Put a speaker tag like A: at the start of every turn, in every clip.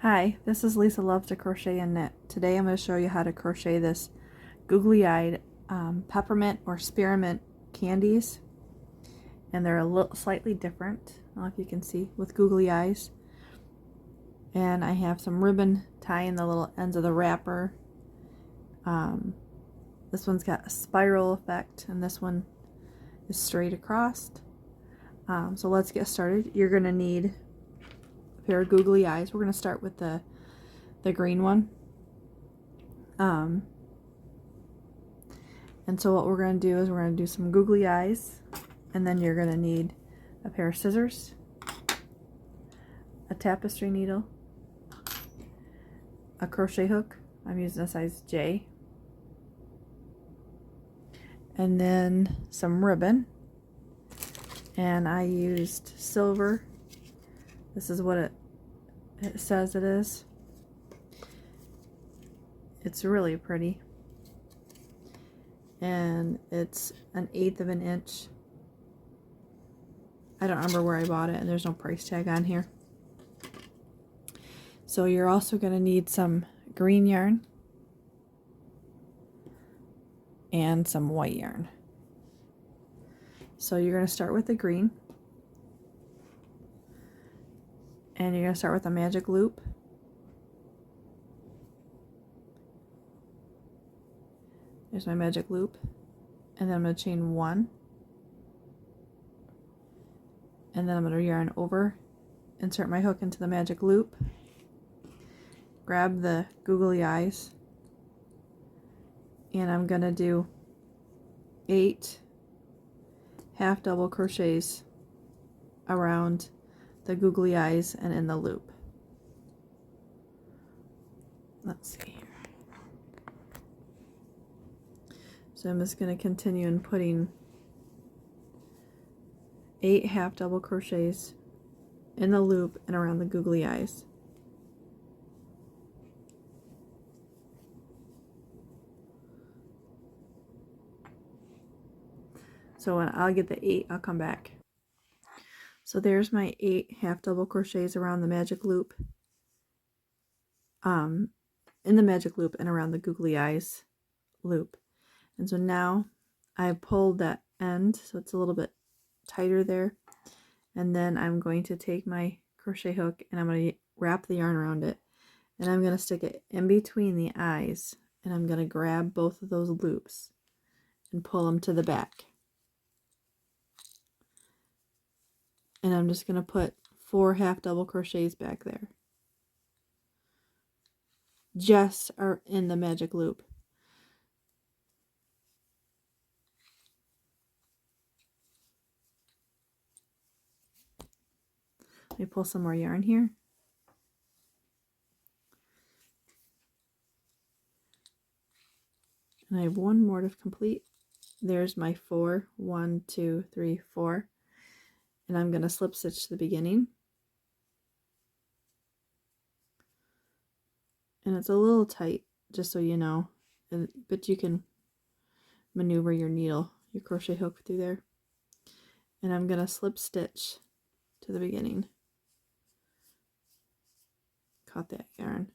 A: Hi, this is Lisa Loves to Crochet and Knit. Today I'm going to show you how to crochet this googly-eyed peppermint or spearmint candies. And they're a little slightly different, I don't know if you can see, with googly eyes. And I have some ribbon tying the little ends of the wrapper. This one's got a spiral effect and this one is straight across. So let's get started. You're going to need a pair of googly eyes. We're going to start with the green one. And so what we're going to do is we're going to do some googly eyes, and then you're going to need a pair of scissors, a tapestry needle, a crochet hook. I'm using a size J, and then some ribbon, and I used silver. This is what it says it is. It's really pretty, and it's 1/8 of an inch. I don't remember where I bought it, and there's no price tag on here. So you're also going to need some green yarn and some white yarn. So you're going to start with the green, and you're going to start with a magic loop. There's my magic loop, and then I'm going to chain 1, and then I'm going to yarn over, insert my hook into the magic loop, grab the googly eyes, and I'm going to do 8 half double crochets around the googly eyes and in the loop. Let's see here. So I'm just going to continue in putting 8 half double crochets in the loop and around the googly eyes. So when I'll get the 8, I'll come back. So there's my 8 half double crochets around the magic loop, in the magic loop and around the googly eyes loop. And so now I pulled that end so it's a little bit tighter there, and then I'm going to take my crochet hook and I'm going to wrap the yarn around it, and I'm going to stick it in between the eyes, and I'm going to grab both of those loops and pull them to the back. And I'm just going to put 4 half double crochets back there, just are in the magic loop. Let me pull some more yarn here. And I have one more to complete. There's my 4, 1, 2, 3, 4. And I'm going to slip stitch to the beginning. And it's a little tight, just so you know, but you can maneuver your needle, your crochet hook through there. And I'm going to slip stitch to the beginning. Caught that yarn.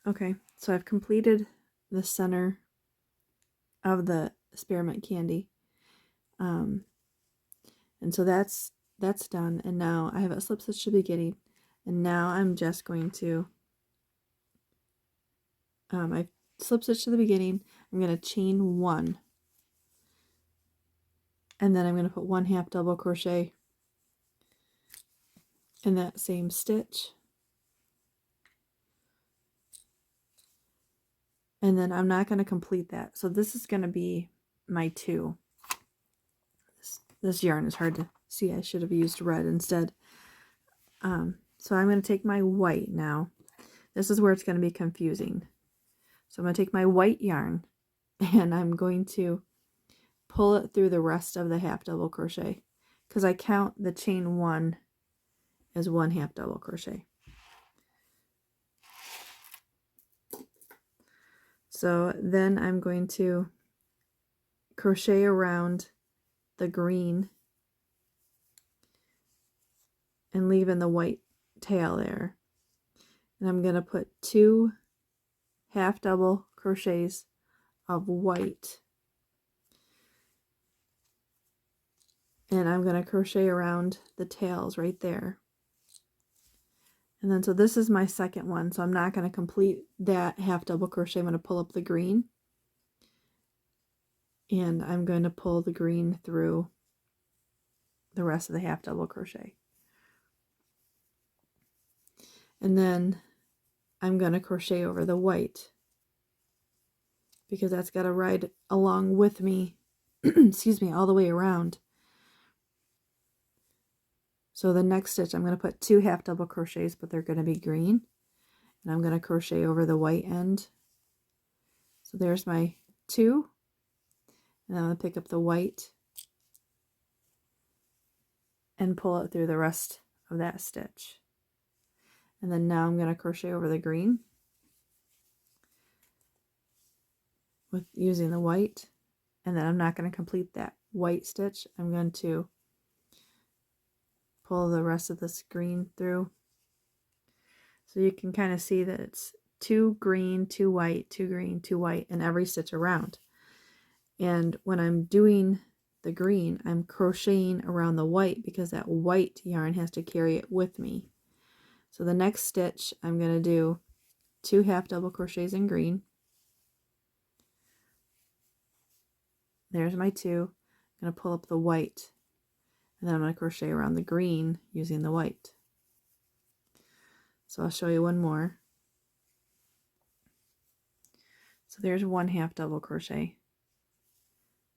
A: Okay, so I've completed the center of the spearmint candy. And so that's done, and now I have a slip stitch to the beginning, and now I'm just going to I've slip stitch to the beginning. I'm going to chain 1, and then I'm going to put 1 half double crochet in that same stitch, and then I'm not going to complete that. So this is going to be my 2. This yarn is hard to see. I should have used red instead. So I'm going to take my white now. This is where it's going to be confusing. So I'm going to take my white yarn, and I'm going to pull it through the rest of the half double crochet, because I count the chain 1 as 1 half double crochet. So then I'm going to crochet around the green and leaving the white tail there. And I'm going to put 2 half double crochets of white, and I'm going to crochet around the tails right there. And then so this is my second one, so I'm not going to complete that half double crochet. I'm going to pull up the green, and I'm going to pull the green through the rest of the half double crochet. And then I'm going to crochet over the white, because that's got to ride along with me, excuse me, all the way around. So the next stitch, I'm going to put 2 half double crochets, but they're going to be green. And I'm going to crochet over the white end. So there's my 2. And I'm going to pick up the white and pull it through the rest of that stitch. And then now I'm going to crochet over the green with using the white. And then I'm not going to complete that white stitch. I'm going to pull the rest of this green through. So you can kind of see that it's 2 green, 2 white, 2 green, 2 white, and every stitch around. And when I'm doing the green, I'm crocheting around the white because that white yarn has to carry it with me. So the next stitch, I'm going to do 2 half double crochets in green. There's my 2. I'm going to pull up the white, and then I'm going to crochet around the green using the white. So I'll show you one more. So there's 1 half double crochet,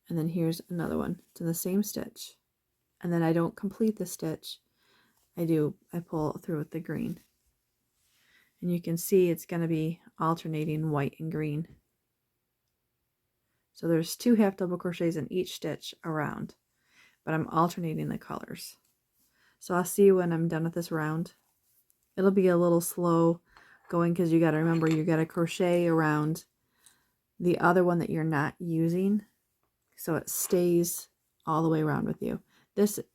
A: and then here's another one. It's in the same stitch, and then I don't complete the stitch. I pull through with the green, and you can see it's going to be alternating white and green. So there's 2 half double crochets in each stitch around, but I'm alternating the colors. So I'll see you when I'm done with this round. It'll be a little slow going because you got to remember, you got to crochet around the other one that you're not using, so it stays all the way around with you.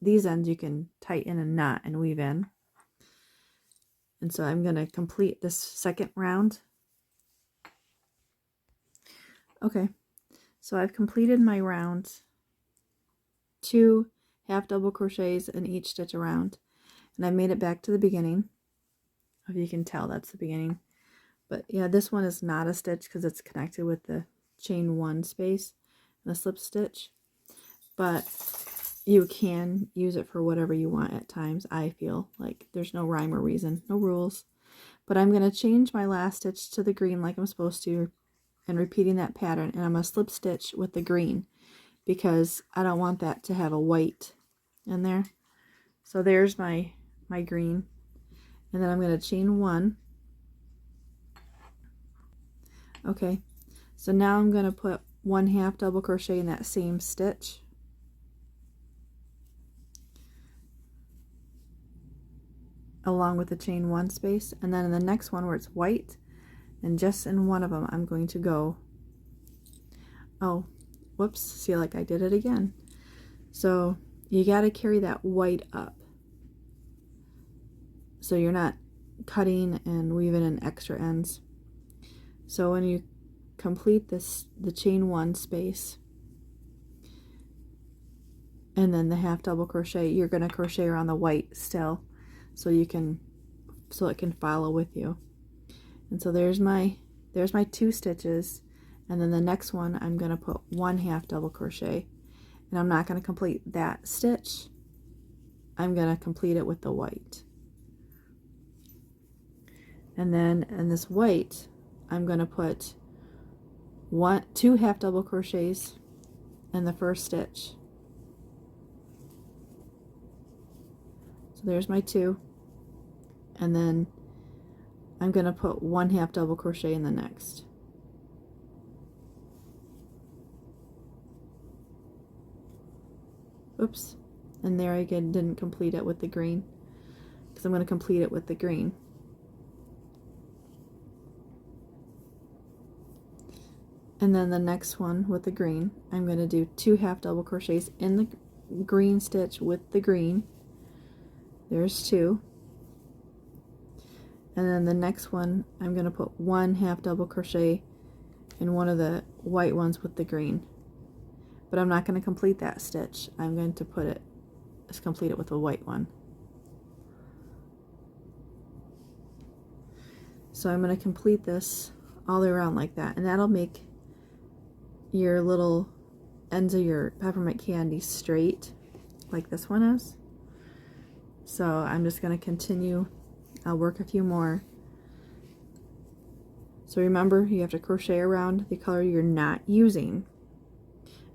A: These ends you can tighten and knot and weave in. And so I'm going to complete this second round. Okay, so I've completed my round. 2 half double crochets in each stitch around, and I made it back to the beginning. If you can tell, that's the beginning. But yeah, this one is not a stitch because it's connected with the chain 1 space and the slip stitch, but you can use it for whatever you want at times. I feel like there's no rhyme or reason, no rules. But I'm going to change my last stitch to the green like I'm supposed to, and repeating that pattern, and I'm going to slip stitch with the green because I don't want that to have a white in there. So there's my green, and then I'm going to chain 1. Okay, so now I'm going to put 1 half double crochet in that same stitch, along with the chain 1 space, and then in the next one where it's white, and just in one of them I'm going to go, oh whoops, see, like I did it again. So you got to carry that white up so you're not cutting and weaving in extra ends. So when you complete the chain 1 space and then the half double crochet, you're going to crochet around the white still so it can follow with you. And so there's my 2 stitches, and then the next one I'm going to put 1 half double crochet, and I'm not going to complete that stitch. I'm going to complete it with the white. And then in this white I'm going to put 2 half double crochets in the first stitch. So there's my 2, and then I'm going to put 1 half double crochet in the next. Oops, and there again didn't complete it with the green because I'm going to complete it with the green. And then the next one with the green, I'm going to do 2 half double crochets in the green stitch with the green, There's 2. And then the next one, I'm going to put 1 half double crochet in one of the white ones with the green. But I'm not going to complete that stitch. I'm going to complete it with a white one. So I'm going to complete this all the way around like that, and that'll make your little ends of your peppermint candy straight like this one is. So I'm just going to continue. I'll work a few more. So remember, you have to crochet around the color you're not using.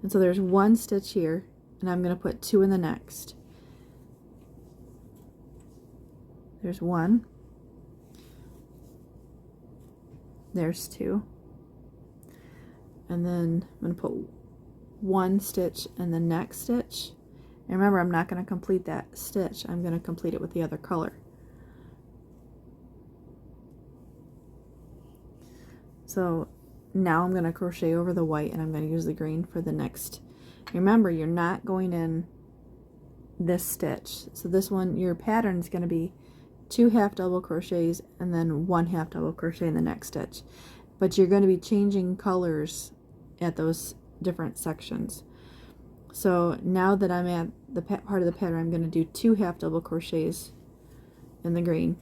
A: And so there's 1 stitch here, and I'm going to put 2 in the next. There's 1. There's 2. And then I'm going to put 1 stitch in the next stitch. And remember, I'm not going to complete that stitch. I'm going to complete it with the other color. So now I'm going to crochet over the white, and I'm going to use the green for the next. Remember, you're not going in this stitch. So this one, your pattern is going to be 2 half double crochets and then 1 half double crochet in the next stitch. But you're going to be changing colors at those different sections. So now that I'm at the part of the pattern, I'm going to do 2 half double crochets in the green.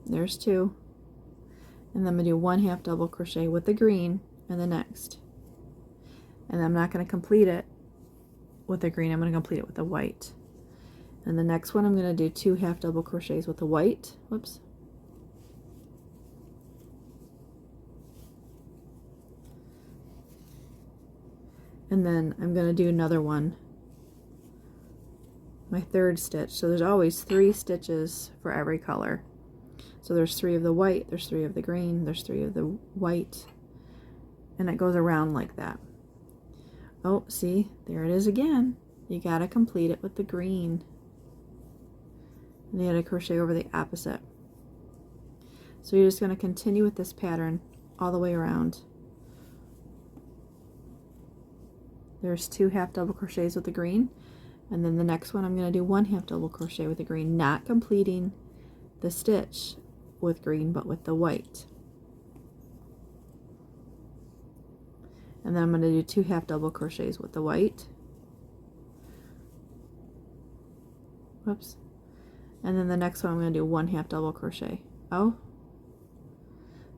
A: There's 2. And then I'm going to do 1 half double crochet with the green in the next. And I'm not going to complete it with the green, I'm going to complete it with the white. And the next one, I'm going to do 2 half double crochets with the white. Whoops. And then I'm going to do another one, my 3rd stitch. So there's always 3 stitches for every color. So there's 3 of the white, there's 3 of the green, there's 3 of the white, and it goes around like that. Oh, see, there it is again. You got to complete it with the green. And you got to crochet over the opposite. So you're just going to continue with this pattern all the way around. There's 2 half double crochets with the green, and then the next one I'm going to do 1 half double crochet with the green, not completing the stitch with green but with the white. And then I'm going to do 2 half double crochets with the white. Whoops. And then the next one I'm going to do 1 half double crochet. Oh,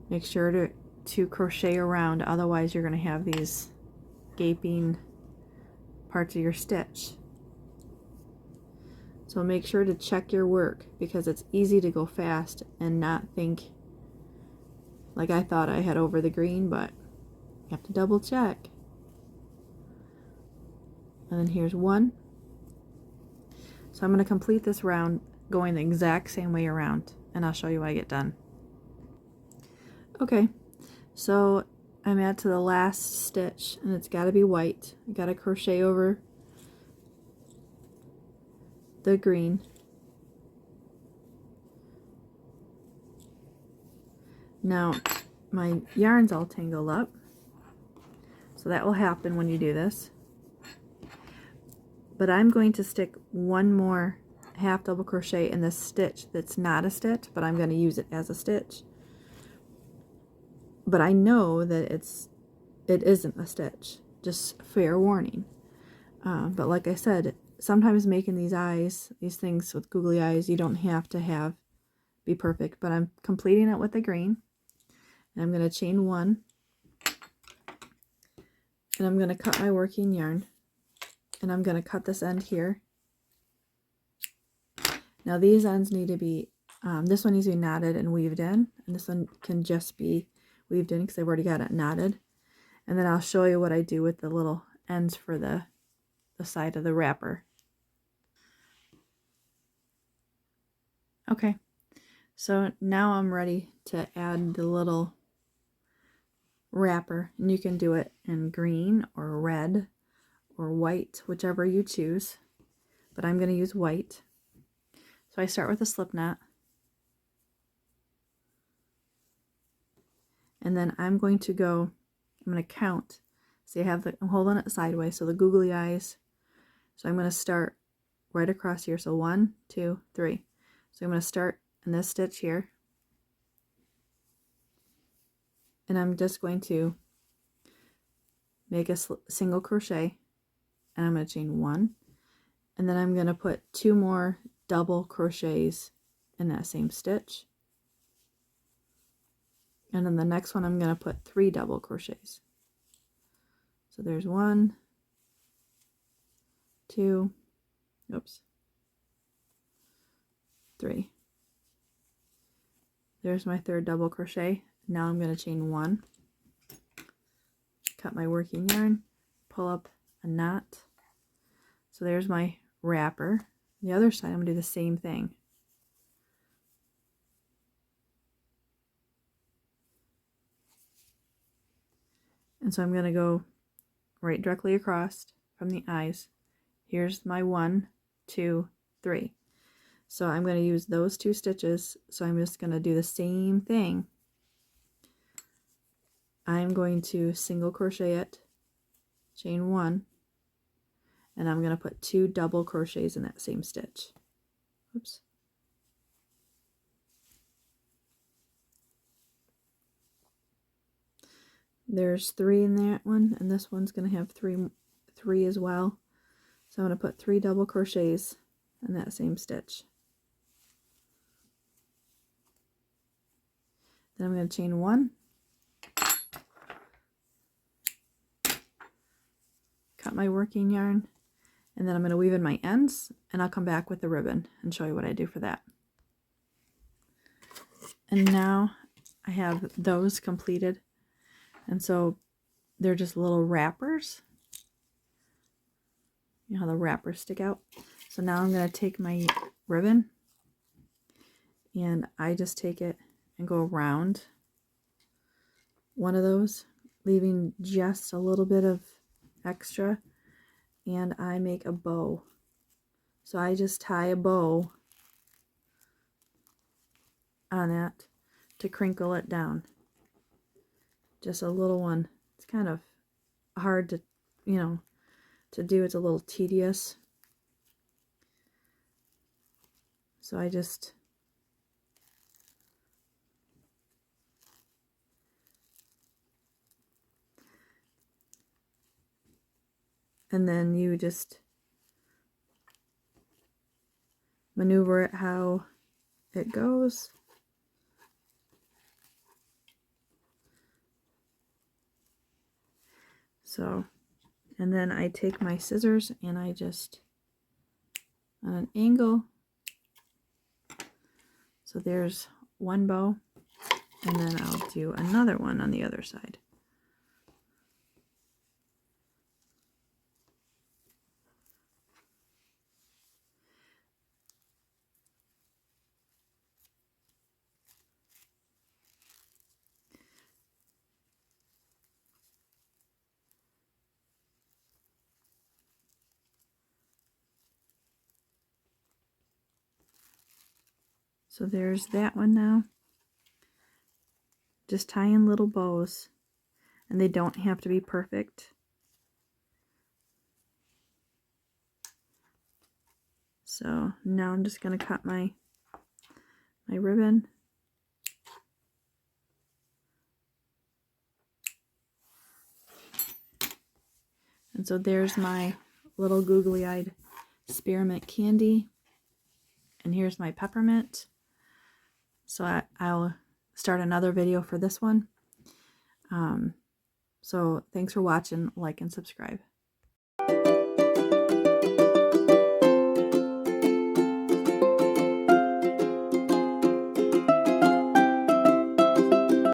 A: make sure to crochet around, otherwise you're going to have these gaping parts of your stitch. So make sure to check your work, because it's easy to go fast and not think like I thought I had over the green, but you have to double check. And then here's 1. So I'm going to complete this round going the exact same way around, and I'll show you when I get done. Okay, so I'm at to the last stitch, and it's got to be white. I got to crochet over the green. Now my yarn's all tangled up, so that will happen when you do this. But I'm going to stick 1 more half double crochet in this stitch that's not a stitch, but I'm going to use it as a stitch. But I know that it isn't a stitch, just fair warning. But like I said, sometimes making these eyes, these things with googly eyes, you don't have to be perfect. But I'm completing it with the green, and I'm going to chain 1, and I'm going to cut my working yarn, and I'm going to cut this end here. Now these ends need to be, this one needs to be knotted and weaved in, and this one can just be weaved in because I've already got it knotted. And then I'll show you what I do with the little ends for the side of the wrapper. Okay, so now I'm ready to add the little wrapper, and you can do it in green or red or white, whichever you choose, but I'm going to use white. So I start with a slip knot, and then I'm going to count. See, I'm holding it sideways, so the googly eyes. So I'm going to start right across here. So 1, 2, 3. So I'm going to start in this stitch here, and I'm just going to make a single crochet, and I'm going to chain 1, and then I'm going to put 2 more double crochets in that same stitch, and then the next one I'm going to put 3 double crochets. So there's 1, 2, oops, 3. There's my third double crochet. Now I'm going to chain 1, cut my working yarn, pull up a knot. So there's my wrapper. The other side I'm going to do the same thing. And so I'm going to go right directly across from the eyes. Here's my 1, 2, 3. So I'm going to use those 2 stitches. So I'm just going to do the same thing. I'm going to single crochet it, chain 1, and I'm going to put 2 double crochets in that same stitch. Oops. There's 3 in that one, and this one's going to have 3 as well. So I'm going to put 3 double crochets in that same stitch. Then I'm going to chain 1, cut my working yarn, and then I'm going to weave in my ends, and I'll come back with the ribbon and show you what I do for that. And now I have those completed, and so they're just little wrappers. You know how the wrappers stick out? So now I'm going to take my ribbon, and I just take it and go around one of those, leaving just a little bit of extra, and I make a bow. So I just tie a bow on that to crinkle it down. Just a little one. It's kind of hard to, to do. It's a little tedious. So I just and then you just maneuver it how it goes. So, and then I take my scissors and I just, on an angle, so there's one bow, and then I'll do another one on the other side. So there's that one now. Just tie in little bows, and they don't have to be perfect. So now I'm just going to cut my ribbon. And so there's my little googly-eyed spearmint candy. And here's my peppermint. So I'll start another video for this one. So thanks for watching, like and subscribe.